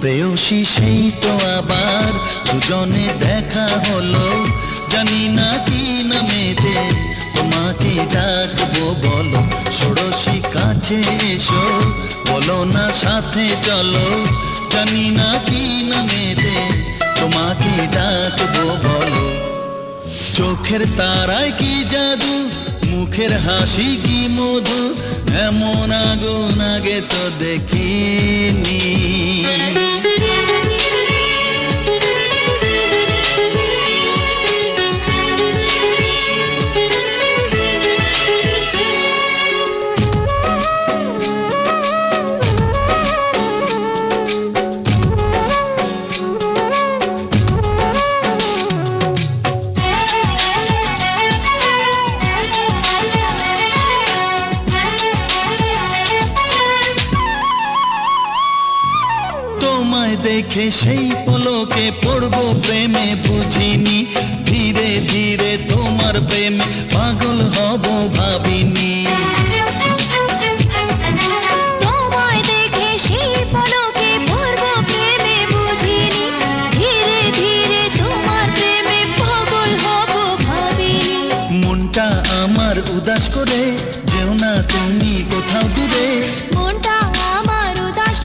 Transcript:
প্রেয়সী সেই তো আবার দুজনে দেখা হলো, জানি না কি নামেতে তোমাকে ডাকবো বলো। ষোড়শী কাছে এসো, বলো না সাথে চলো, জানি না কি নামেতে তোমাকে ডাকবো বলো। চোখের তারায় কি জাদু, মুখের হাসি কি মধু, এমন আগুন আগে তো দেখিনি। তোমায় দেখে সেই পলকে পড়বো প্রেমে বুঝিনি, ধীরে ধীরে তোমার প্রেমে পাগল হব ভাবিনি। তোমায় দেখে সেই পলকে পড়বো প্রেমে বুঝিনি, ধীরে ধীরে তোমার প্রেমে পাগল হব ভাবিনি। মনটা আমার উদাস করে যেও না তুমি কোথাও দূরে,